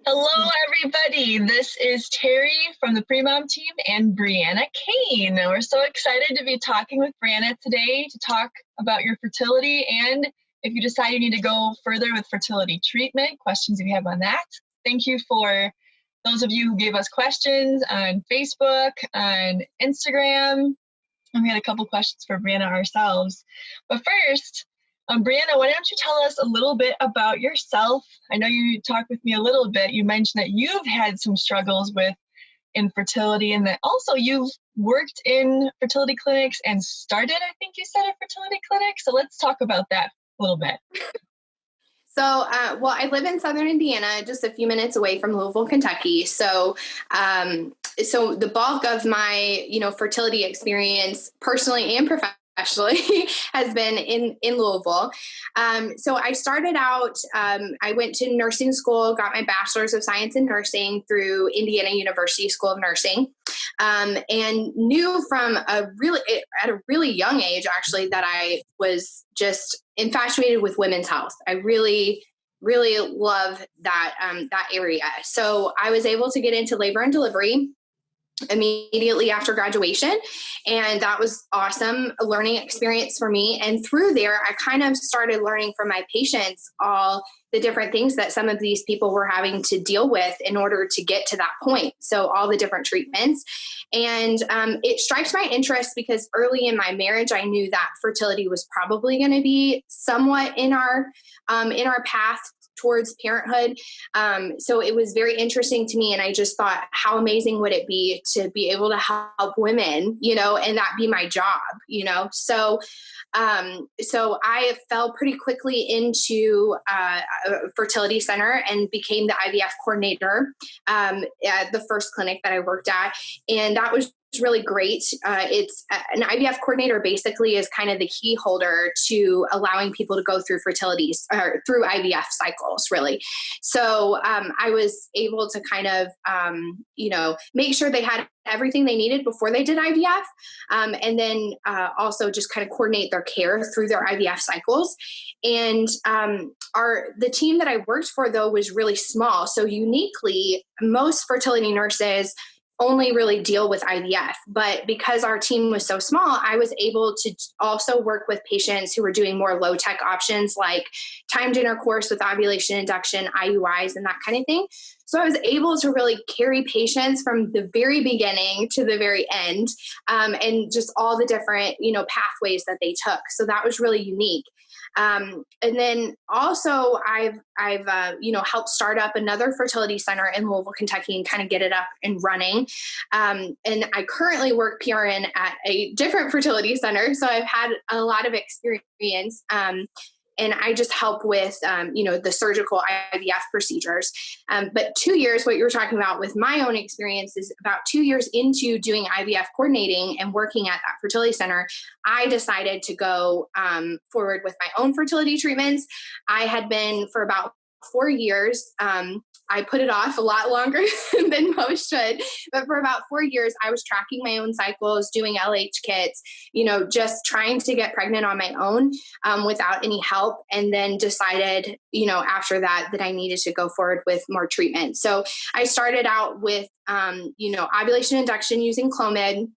Hello, everybody. This is Terry from the Premom team and Brianna Kane. We're so excited to be talking with Brianna today to talk about your fertility and if you decide you need to go further with fertility treatment, questions if you have on that. Thank you for those of you who gave us questions on Facebook, on Instagram. And we had a couple questions for Brianna ourselves. But first, Brianna, why don't you tell us a little bit about yourself? I know you talked with me a little bit. You mentioned that you've had some struggles with infertility and that also you've worked in fertility clinics and started, I think you said, a fertility clinic. So let's talk about that a little bit. Well, I live in Southern Indiana, just a few minutes away from Louisville, Kentucky. So the bulk of my, fertility experience personally and professionally has been in Louisville. So I started out, I went to nursing school, got my bachelor's of science in nursing through Indiana University School of Nursing, and knew from at a really young age, actually, that I was just infatuated with women's health. I really love that area. So I was able to get into labor and delivery immediately after graduation. And that was awesome, a learning experience for me. And through there, I kind of started learning from my patients all the different things that some of these people were having to deal with in order to get to that point. So all the different treatments. And it strikes my interest because early in my marriage, I knew that fertility was probably going to be somewhat in our path towards parenthood. So it was very interesting to me. And I just thought, how amazing would it be to be able to help women, and that be my job, So I fell pretty quickly into a fertility center and became the IVF coordinator at the first clinic that I worked at. And that was really great. It's an IVF coordinator basically is kind of the key holder to allowing people to go through fertilities or through IVF cycles, really. So I was able to kind of, make sure they had everything they needed before they did IVF. And then also just kind of coordinate their care through their IVF cycles. And the team that I worked for, though, was really small. So uniquely, most fertility nurses only really deal with IVF. But because our team was so small, I was able to also work with patients who were doing more low tech options like timed intercourse with ovulation induction, IUIs, and that kind of thing. So I was able to really carry patients from the very beginning to the very end, and just all the different, pathways that they took. So that was really unique. And then also I've helped start up another fertility center in Louisville, Kentucky, and kind of get it up and running. And I currently work PRN at a different fertility center. So I've had a lot of experience. And I just help with, the surgical IVF procedures. But 2 years, what you were talking about with my own experience is about 2 years into doing IVF coordinating and working at that fertility center, I decided to go forward with my own fertility treatments. I had been for about 4 years. I put it off a lot longer than most should, but for about 4 years, I was tracking my own cycles, doing LH kits, just trying to get pregnant on my own without any help. And then decided, after that I needed to go forward with more treatment. So I started out with, ovulation induction using Clomid,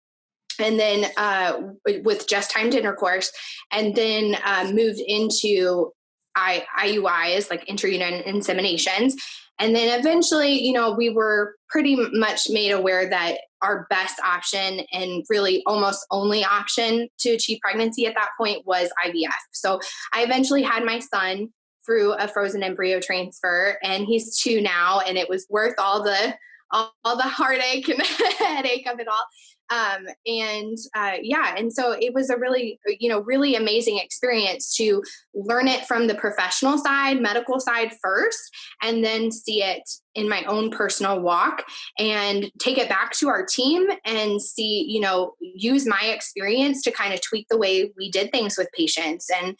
and then with just timed intercourse, and then moved into IUIs, like intrauterine inseminations. And then eventually, we were pretty much made aware that our best option and really almost only option to achieve pregnancy at that point was IVF. So I eventually had my son through a frozen embryo transfer, and he's 2 now, and it was worth all the heartache and the headache of it all. And so it was a really, really amazing experience to learn it from the professional side, medical side first, and then see it in my own personal walk and take it back to our team and see, use my experience to kind of tweak the way we did things with patients. And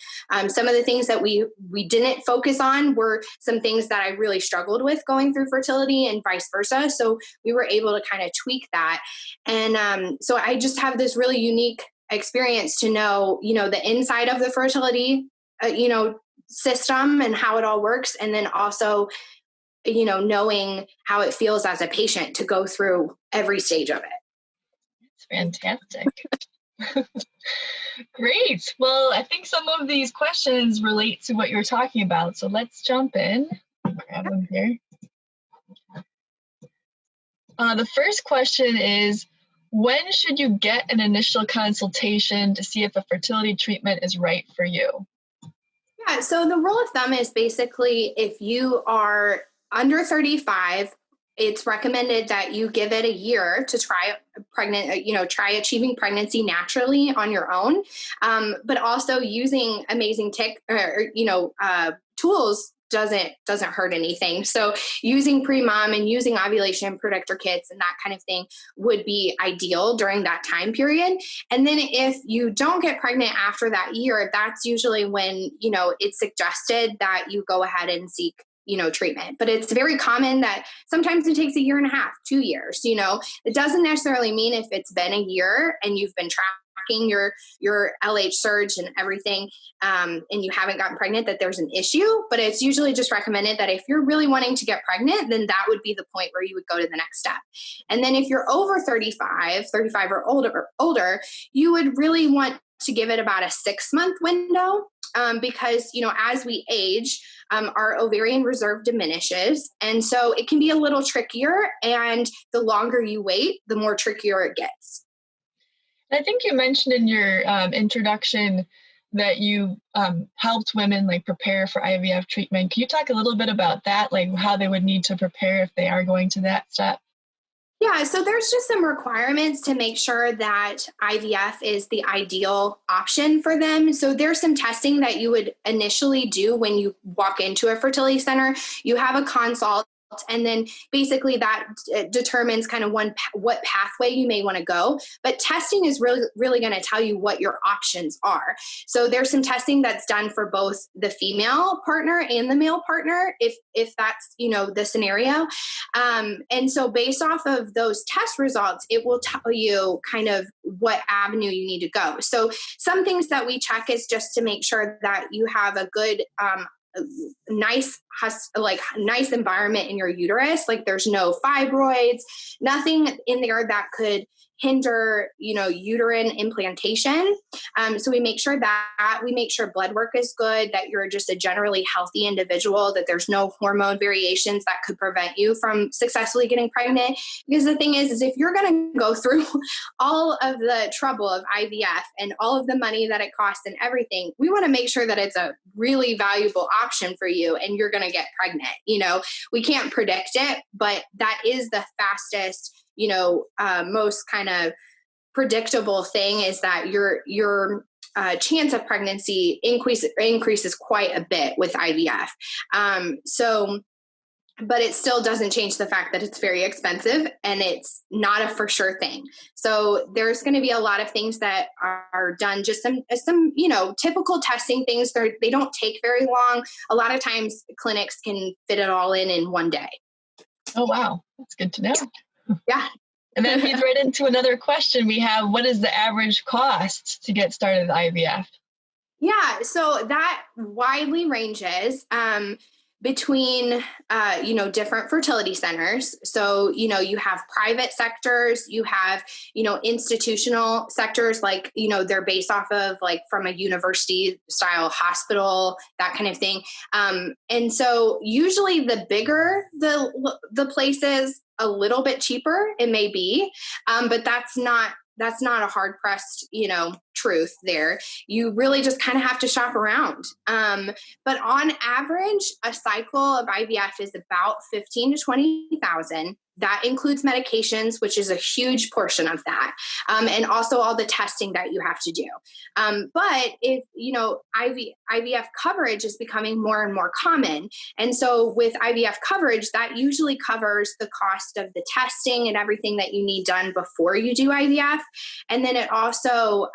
some of the things that we didn't focus on were some things that I really struggled with going through fertility and vice versa. So we were able to kind of tweak that. And so I just have this really unique experience to know, the inside of the fertility, system and how it all works. And then also knowing how it feels as a patient to go through every stage of it. It's fantastic. Great. Well, I think some of these questions relate to what you're talking about. So let's jump in. Grab them here. The first question is, when should you get an initial consultation to see if a fertility treatment is right for you? Yeah, so the rule of thumb is basically if you are under 35, it's recommended that you give it a year to try try achieving pregnancy naturally on your own, but also using amazing tools doesn't hurt anything. So using Premom and using ovulation predictor kits and that kind of thing would be ideal during that time period. And then if you don't get pregnant after that year, that's usually when, it's suggested that you go ahead and seek treatment. But it's very common that sometimes it takes a year and a half, 2 years. It doesn't necessarily mean if it's been a year and you've been tracking your LH surge and everything, and you haven't gotten pregnant, that there's an issue. But it's usually just recommended that if you're really wanting to get pregnant, then that would be the point where you would go to the next step. And then if you're over 35 or older, you would really want to give it about a 6-month window, because, as we age, our ovarian reserve diminishes. And so it can be a little trickier. And the longer you wait, the more trickier it gets. I think you mentioned in your introduction that you helped women prepare for IVF treatment. Can you talk a little bit about that, how they would need to prepare if they are going to that step? Yeah, so there's just some requirements to make sure that IVF is the ideal option for them. So there's some testing that you would initially do when you walk into a fertility center. You have a consult, and then basically that determines kind of what pathway you may want to go. But testing is really going to tell you what your options are. So there's some testing that's done for both the female partner and the male partner, if that's the scenario. And so based off of those test results, it will tell you kind of what avenue you need to go. So some things that we check is just to make sure that you have a good nice environment in your uterus. There's no fibroids, nothing in there that could hinder, uterine implantation. So we make sure blood work is good, that you're just a generally healthy individual, that there's no hormone variations that could prevent you from successfully getting pregnant. Because the thing is if you're going to go through all of the trouble of IVF and all of the money that it costs and everything, we want to make sure that it's a really valuable option for you and you're going to get pregnant. We can't predict it, but that is the fastest, most kind of predictable thing, is that your chance of pregnancy increases quite a bit with IVF. But it still doesn't change the fact that it's very expensive and it's not a for sure thing. So there's going to be a lot of things that are done, just some typical testing things. They don't take very long. A lot of times clinics can fit it all in one day. Oh, wow. That's good to know. Yeah. And then leads right into another question we have. What is the average cost to get started with IVF? Yeah, so that widely ranges between, different fertility centers. So, you have private sectors, you have, institutional sectors, they're based off of from a university style hospital, that kind of thing. And so usually the bigger the place is, a little bit cheaper it may be, but that's not a hard pressed, truth there. You really just kind of have to shop around. But on average, a cycle of IVF is about 15 to 20,000. That includes medications, which is a huge portion of that. And also all the testing that you have to do. But if, IVF coverage is becoming more and more common. And so with IVF coverage, that usually covers the cost of the testing and everything that you need done before you do IVF. And then it also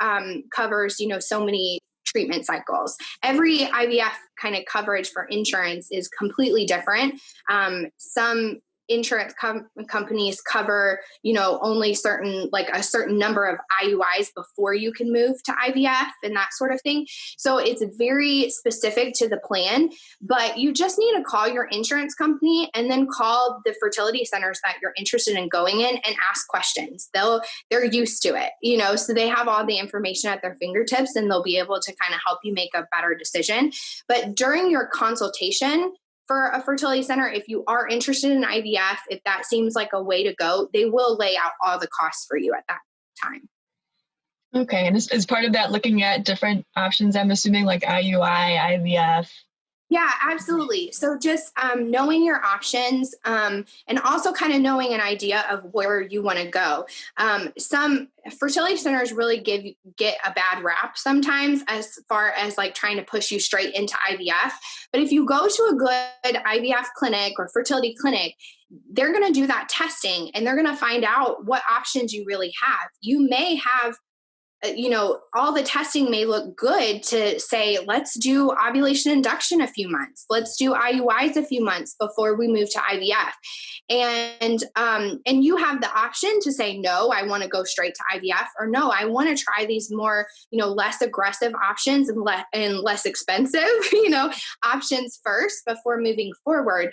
covers, so many treatment cycles. Every IVF kind of coverage for insurance is completely different. Some insurance companies cover, only a certain number of IUIs before you can move to IVF and that sort of thing. So it's very specific to the plan, but you just need to call your insurance company and then call the fertility centers that you're interested in going in and ask questions. They're used to it, so they have all the information at their fingertips and they'll be able to kind of help you make a better decision. But during your consultation for a fertility center, if you are interested in IVF, if that seems like a way to go, they will lay out all the costs for you at that time. Okay. And is part of that looking at different options, I'm assuming, like IUI, IVF? Yeah, absolutely. So just knowing your options and also kind of knowing an idea of where you want to go. Some fertility centers really get a bad rap sometimes as far as like trying to push you straight into IVF. But if you go to a good IVF clinic or fertility clinic, they're going to do that testing and they're going to find out what options you really have. You may have all the testing may look good to say, let's do ovulation induction a few months. Let's do IUIs a few months before we move to IVF. And you have the option to say, no, I want to go straight to IVF, or no, I want to try these more, less aggressive options and less expensive, options first before moving forward.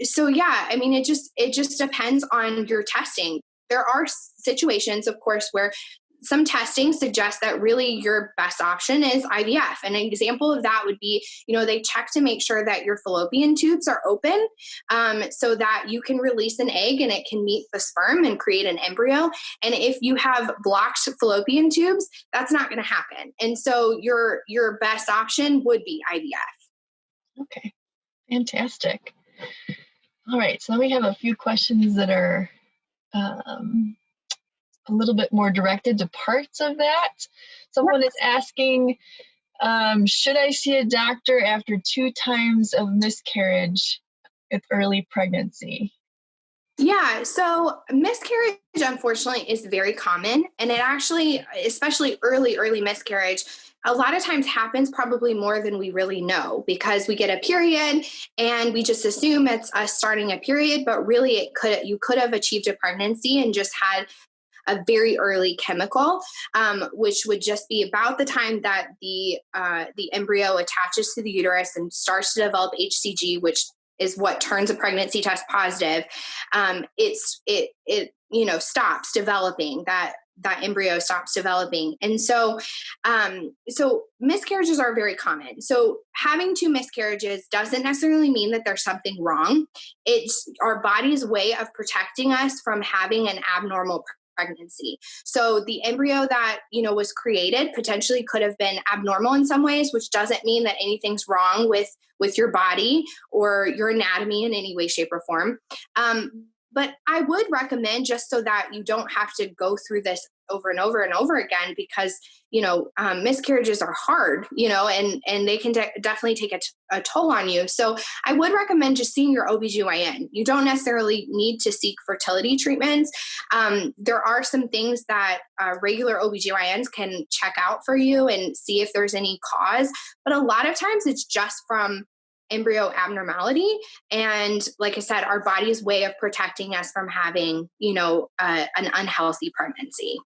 So yeah, I mean, it just depends on your testing. There are situations, of course, where some testing suggests that really your best option is IVF. And an example of that would be, they check to make sure that your fallopian tubes are open so that you can release an egg and it can meet the sperm and create an embryo. And if you have blocked fallopian tubes, that's not going to happen. And so your best option would be IVF. Okay, fantastic. All right, so we have a few questions that are a little bit more directed to parts of that. Someone is asking, should I see a doctor after 2 times of miscarriage with early pregnancy? Yeah, so miscarriage, unfortunately, is very common. And it actually, especially early miscarriage, a lot of times happens probably more than we really know, because we get a period and we just assume it's us starting a period, but really you could have achieved a pregnancy and just had a very early chemical, which would just be about the time that the embryo attaches to the uterus and starts to develop HCG, which is what turns a pregnancy test positive. It stops developing. That embryo stops developing. And so miscarriages are very common. So having 2 miscarriages doesn't necessarily mean that there's something wrong. It's our body's way of protecting us from having an abnormal pregnancy. So the embryo that, was created potentially could have been abnormal in some ways, which doesn't mean that anything's wrong with your body or your anatomy in any way, shape, or form. But I would recommend, just so that you don't have to go through this over and over and over again, because, miscarriages are hard, and they can definitely take a toll on you. So I would recommend just seeing your OBGYN. You don't necessarily need to seek fertility treatments. There are some things that regular OBGYNs can check out for you and see if there's any cause. But a lot of times it's just from embryo abnormality. And like I said, our body's way of protecting us from having, an unhealthy pregnancy.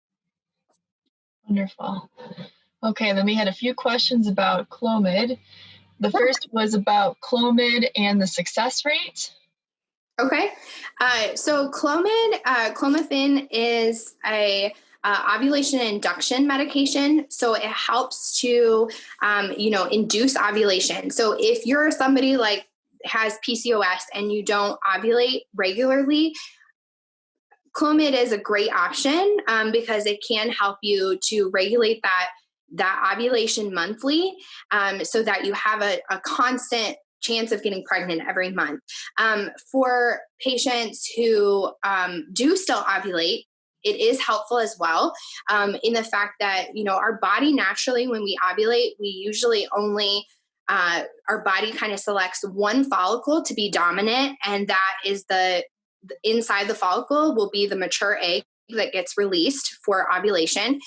Wonderful. Okay, then we had a few questions about Clomid. The first was about Clomid and the success rate. Okay. So Clomiphene is a ovulation induction medication. So it helps to, induce ovulation. So if you're somebody like has PCOS and you don't ovulate regularly, Clomid is a great option because it can help you to regulate that ovulation monthly, so that you have a constant chance of getting pregnant every month. For patients who do still ovulate, it is helpful as well, in the fact that, our body naturally, when we ovulate, we usually only, our body kind of selects one follicle to be dominant, and that is inside the follicle will be the mature egg that gets released for ovulation.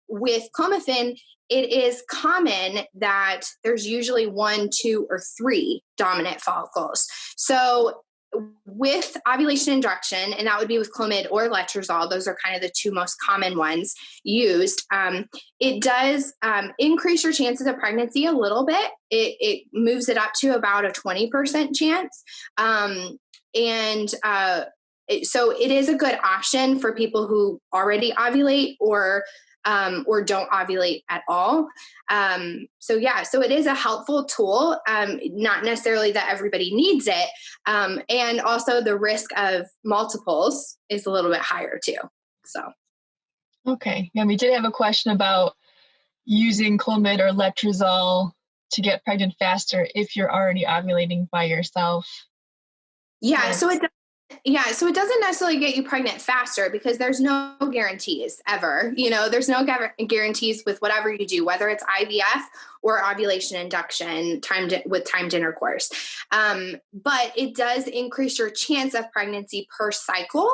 With Clomiphene, it is common that there's usually 1, 2, or 3 dominant follicles. So with ovulation induction, and that would be with Clomid or letrozole, those are kind of the two most common ones used. It does increase your chances of pregnancy a little bit. It moves it up to about a 20% chance. So it is a good option for people who already ovulate or don't ovulate at all. So it is a helpful tool, not necessarily that everybody needs it. And also the risk of multiples is a little bit higher too. So. Okay. Yeah, we did have a question about using Clomid or letrozole to get pregnant faster if you're already ovulating by yourself. Yeah, so it doesn't necessarily get you pregnant faster because there's no guarantees ever. There's no guarantees with whatever you do, whether it's IVF or ovulation induction with timed intercourse. But it does increase your chance of pregnancy per cycle.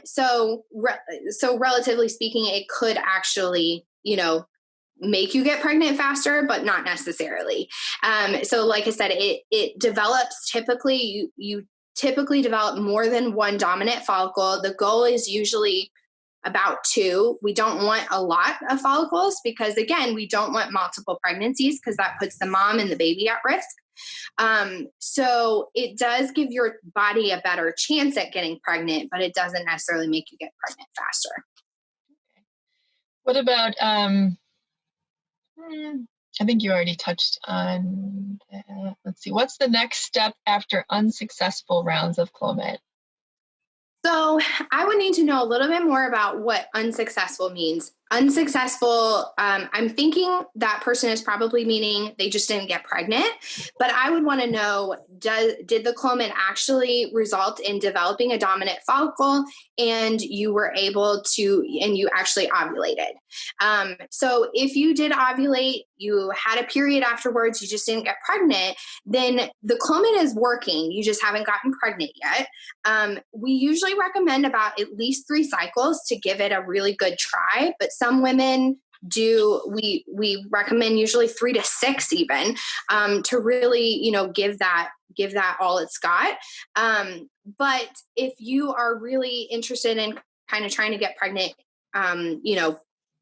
So relatively speaking, it could actually, make you get pregnant faster, but not necessarily. So like I said, it develops typically, you typically develop more than one dominant follicle. The goal is usually about 2. We don't want a lot of follicles because, again, we don't want multiple pregnancies because that puts the mom and the baby at risk. So it does give your body a better chance at getting pregnant, but it doesn't necessarily make you get pregnant faster. What about, I think you already touched on that. Let's see, what's the next step after unsuccessful rounds of Clomid? So I would need to know a little bit more about what unsuccessful means. Unsuccessful, I'm thinking that person is probably meaning they just didn't get pregnant, but I would want to know, did the Clomid actually result in developing a dominant follicle and you actually ovulated? So if you did ovulate, you had a period afterwards, you just didn't get pregnant, then the Clomid is working. You just haven't gotten pregnant yet. We usually recommend about at least 3 cycles to give it a really good try, but some women we recommend usually 3 to 6 even, to really, give that all it's got. But if you are really interested in kind of trying to get pregnant,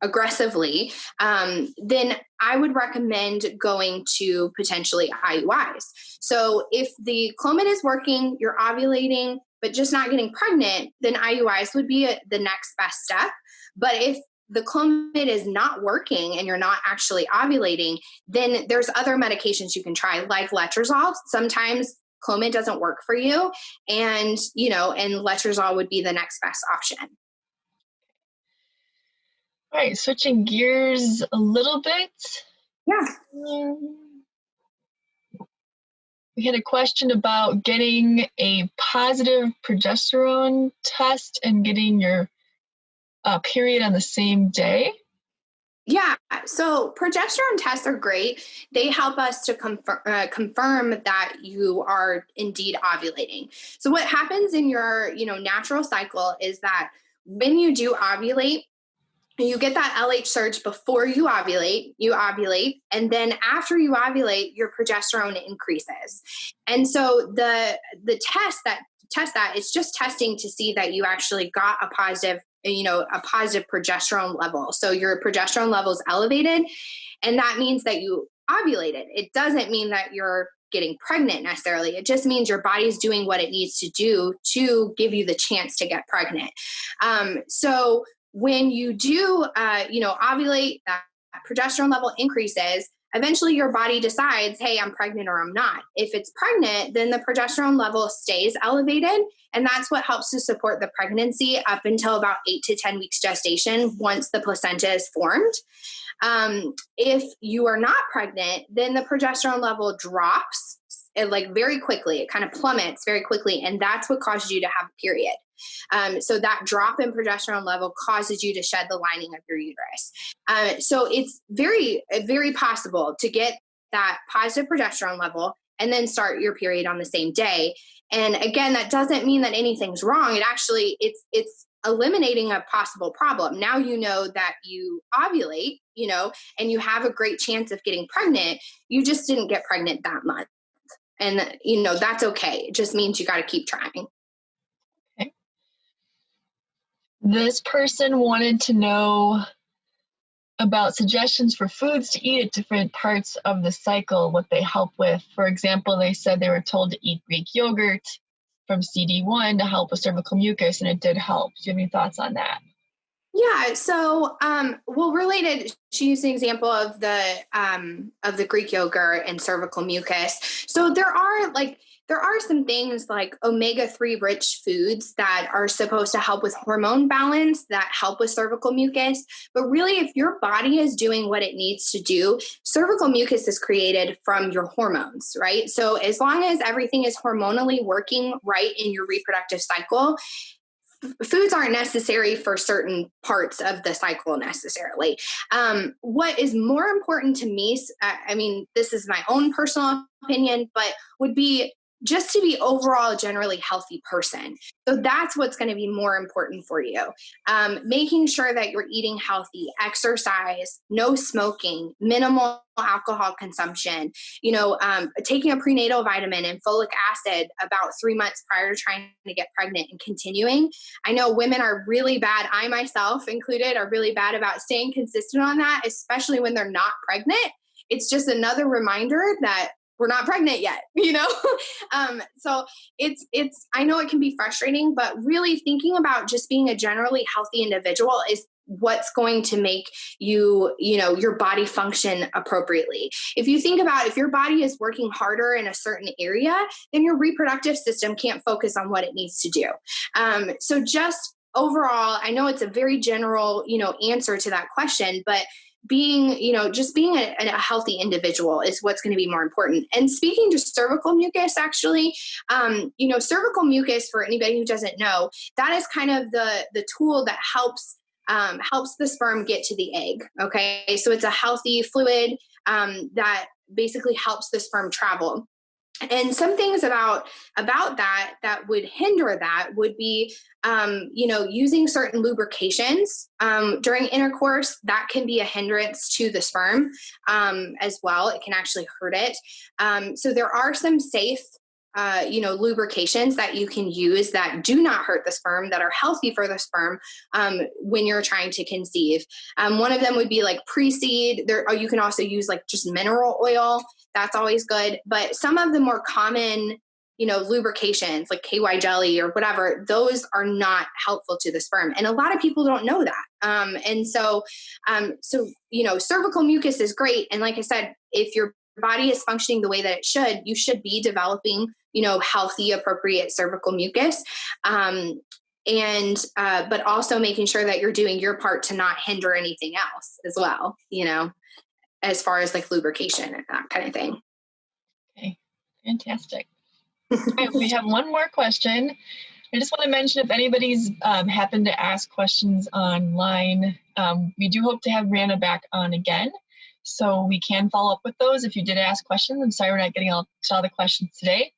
aggressively, then I would recommend going to potentially IUIs. So if the Clomid is working, you're ovulating, but just not getting pregnant, then IUIs would be the next best step. But if the Clomid is not working and you're not actually ovulating, then there's other medications you can try, like letrozole. Sometimes Clomid doesn't work for you, and letrozole would be the next best option. All right, switching gears a little bit. Yeah. We had a question about getting a positive progesterone test and getting your period on the same day. Yeah, so progesterone tests are great. They help us to confirm that you are indeed ovulating. So what happens in your, natural cycle is that when you do ovulate, you get that LH surge before you ovulate, and then after you ovulate, your progesterone increases. And so the test that it's just testing to see that you actually got a positive progesterone level. So your progesterone level is elevated, and that means that you ovulated. It doesn't mean that you're getting pregnant necessarily. It just means your body's doing what it needs to do to give you the chance to get pregnant. So when you do, ovulate, that progesterone level increases. Eventually your body decides, hey, I'm pregnant or I'm not. If it's pregnant, then the progesterone level stays elevated. And that's what helps to support the pregnancy up until about 8 to 10 weeks gestation once the placenta is formed. If you are not pregnant, then the progesterone level drops very quickly. It kind of plummets very quickly. And that's what causes you to have a period. So that drop in progesterone level causes you to shed the lining of your uterus. So it's very, very possible to get that positive progesterone level and then start your period on the same day. And again, that doesn't mean that anything's wrong. It actually, it's eliminating a possible problem. Now you know that you ovulate, and you have a great chance of getting pregnant. You just didn't get pregnant that month. And, that's okay. It just means you got to keep trying. Okay. This person wanted to know about suggestions for foods to eat at different parts of the cycle, what they help with. For example, they said they were told to eat Greek yogurt from CD1 to help with cervical mucus, and it did help. Do you have any thoughts on that? Yeah. So, related, she used an example of the Greek yogurt and cervical mucus. So there are some things like omega-3 rich foods that are supposed to help with hormone balance, that help with cervical mucus. But really, if your body is doing what it needs to do, cervical mucus is created from your hormones, right? So as long as everything is hormonally working right in your reproductive cycle, foods aren't necessary for certain parts of the cycle necessarily. What is more important to me, this is my own personal opinion, but would be just to be overall a generally healthy person. So that's what's going to be more important for you. Making sure that you're eating healthy, exercise, no smoking, minimal alcohol consumption, taking a prenatal vitamin and folic acid about 3 months prior to trying to get pregnant and continuing. I know women are really bad, I myself included, are really bad about staying consistent on that, especially when they're not pregnant. It's just another reminder that we're not pregnant yet, So I know it can be frustrating, but really thinking about just being a generally healthy individual is what's going to make your body function appropriately. If you think about if your body is working harder in a certain area, then your reproductive system can't focus on what it needs to do. So just overall, I know it's a very general, answer to that question, but being a healthy individual is what's going to be more important. And speaking to cervical mucus, actually, cervical mucus, for anybody who doesn't know, that is kind of the tool that helps the sperm get to the egg. Okay. So it's a healthy fluid that basically helps the sperm travel. And some things about that would hinder that would be, using certain lubrications during intercourse. That can be a hindrance to the sperm as well. It can actually hurt it. So there are some safe, lubrications that you can use that do not hurt the sperm, that are healthy for the sperm when you're trying to conceive. One of them would be like pre-seed. You can also use like just mineral oil. That's always good. But some of the more common, lubrications like KY jelly or whatever, those are not helpful to the sperm. And a lot of people don't know that. So cervical mucus is great. And like I said, if your body is functioning the way that it should, you should be developing, healthy, appropriate cervical mucus. But also making sure that you're doing your part to not hinder anything else as well, as far as like lubrication and that kind of thing. Okay, fantastic. All right, we have one more question. I just want to mention if anybody's happened to ask questions online, we do hope to have Brianna back on again. So we can follow up with those if you did ask questions. I'm sorry we're not getting all the questions today.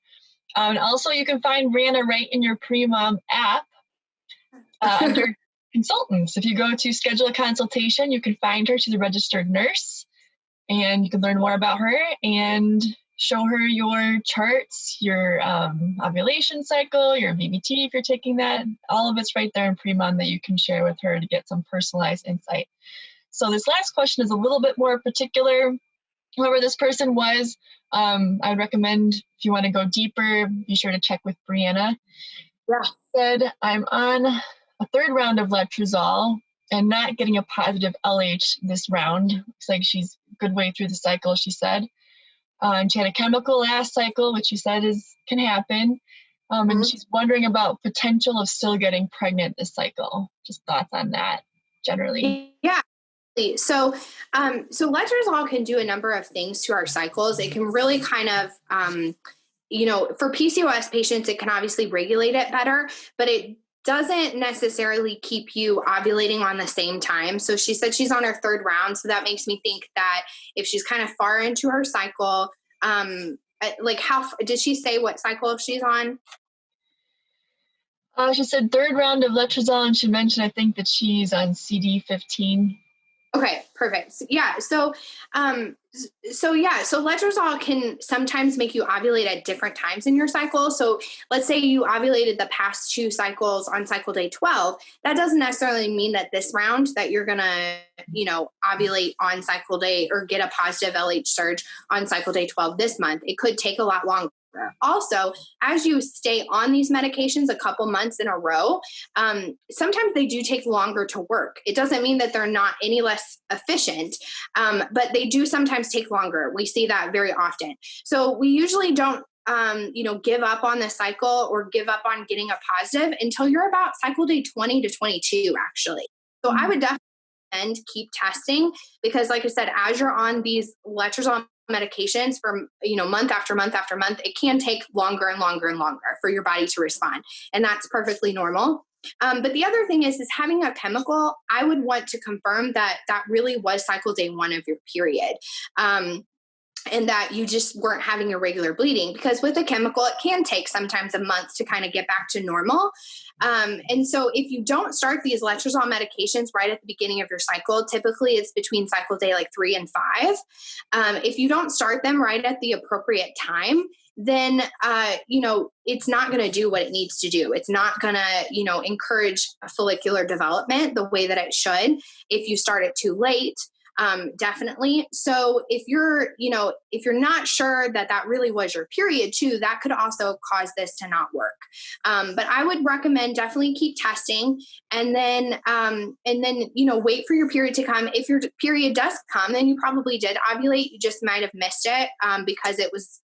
And also you can find Brianna right in your Premom app under consultants. If you go to schedule a consultation, you can find her. She's a registered nurse, and you can learn more about her and show her your charts, your ovulation cycle, your VBT if you're taking that. All of it's right there in Premom that you can share with her to get some personalized insight. So this last question is a little bit more particular. Whoever this person was, I would recommend if you want to go deeper, be sure to check with Brianna. Yeah. She said, I'm on a third round of letrozole and not getting a positive LH this round. Looks like she's a good way through the cycle, she said. And she had a chemical last cycle, which she said can happen. And she's wondering about potential of still getting pregnant this cycle. Just thoughts on that generally. Yeah. So letrozole can do a number of things to our cycles. It can really kind of, for PCOS patients, it can obviously regulate it better, but it doesn't necessarily keep you ovulating on the same time. So she said she's on her third round. So that makes me think that if she's kind of far into her cycle, how did she say what cycle she's on? She said third round of letrozole, and she mentioned, I think, that she's on CD15. Okay, perfect. So letrozole can sometimes make you ovulate at different times in your cycle. So let's say you ovulated the past 2 cycles on cycle day 12. That doesn't necessarily mean that this round that you're going to, ovulate on cycle day or get a positive LH surge on cycle day 12 this month. It could take a lot longer. Also, as you stay on these medications a couple months in a row, sometimes they do take longer to work. It doesn't mean that they're not any less efficient, but they do sometimes take longer. We see that very often. So we usually don't give up on the cycle or give up on getting a positive until you're about cycle day 20 to 22, actually. So I would definitely keep testing, because like I said, as you're on these letrozole medications for month after month after month, it can take longer and longer and longer for your body to respond, and that's perfectly normal. But the other thing is having a chemical. I would want to confirm that really was cycle day 1 of your period. And that you just weren't having irregular bleeding, because with a chemical, it can take sometimes a month to kind of get back to normal. And so if you don't start these letrozole medications right at the beginning of your cycle, typically it's between cycle day like 3 and 5. If you don't start them right at the appropriate time, then, it's not going to do what it needs to do. It's not going to, encourage follicular development the way that it should. If you start it too late, definitely. So if you're not sure that really was your period too, that could also cause this to not work. But I would recommend definitely keep testing, and then, wait for your period to come. If your period does come, then you probably did ovulate. You just might have missed it, because it was,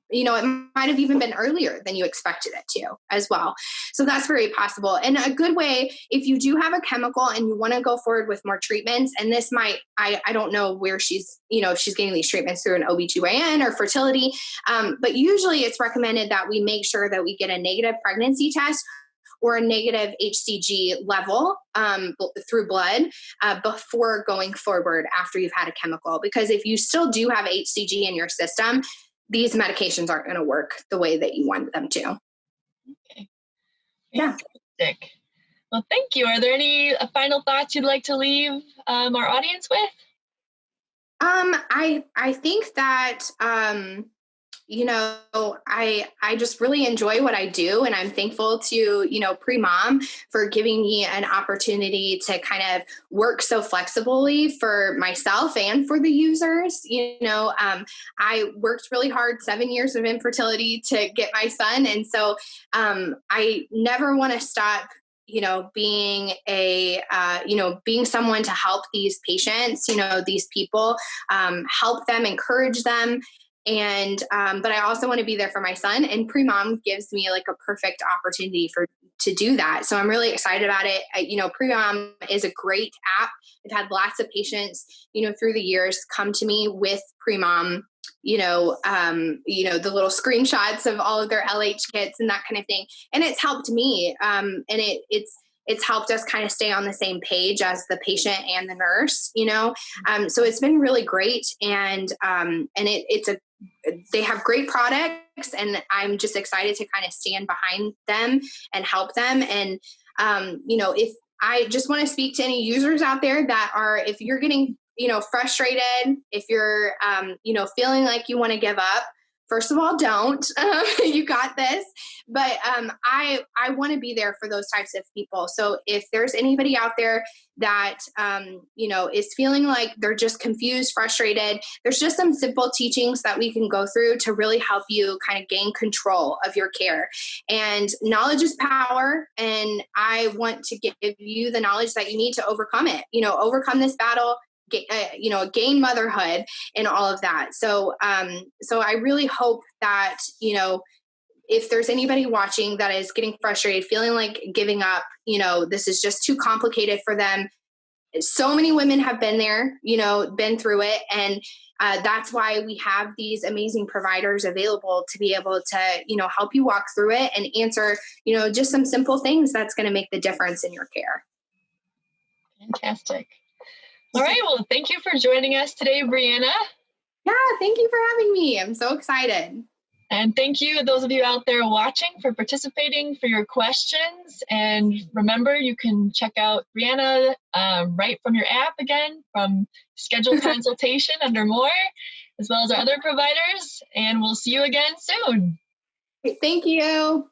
it might have even been earlier than you expected it to as well. So that's very possible. And a good way, if you do have a chemical and you want to go forward with more treatments, and this might, I don't know where she's, if she's getting these treatments through an OBGYN or fertility, but usually it's recommended that we make sure that we get a negative pregnancy test or a negative HCG level through blood before going forward after you've had a chemical. Because if you still do have HCG in your system, these medications aren't going to work the way that you want them to. Okay. Yeah. Fantastic. Well, thank you. Are there any final thoughts you'd like to leave our audience with? I think that, I just really enjoy what I do, and I'm thankful to, Premom for giving me an opportunity to kind of work so flexibly for myself and for the users. I worked really hard, 7 years of infertility to get my son. And so, I never want to stop being being someone to help these patients, these people, help them, encourage them. And, but I also want to be there for my son, and Premom gives me like a perfect opportunity to do that. So I'm really excited about it. Premom is a great app. I've had lots of patients, through the years come to me with Premom, the little screenshots of all of their LH kits and that kind of thing. And it's helped me. And it's helped us kind of stay on the same page as the patient and the nurse, so it's been really great. And they have great products, and I'm just excited to kind of stand behind them and help them. And, if I just want to speak to any users out there that are, if you're getting, frustrated, if you're, feeling like you want to give up, first of all, don't. You got this. But I want to be there for those types of people. So if there's anybody out there that, is feeling like they're just confused, frustrated, there's just some simple teachings that we can go through to really help you kind of gain control of your care. And knowledge is power. And I want to give you the knowledge that you need to overcome it, overcome this battle, gain motherhood and all of that. So I really hope that, if there's anybody watching that is getting frustrated, feeling like giving up, this is just too complicated for them. So many women have been there, been through it. And that's why we have these amazing providers available to be able to, help you walk through it and answer, just some simple things that's going to make the difference in your care. Fantastic. All right. Well, thank you for joining us today, Brianna. Yeah, thank you for having me. I'm so excited. And thank you, those of you out there watching, for participating, for your questions. And remember, you can check out Brianna right from your app again, from schedule consultation under more, as well as our other providers. And we'll see you again soon. Thank you.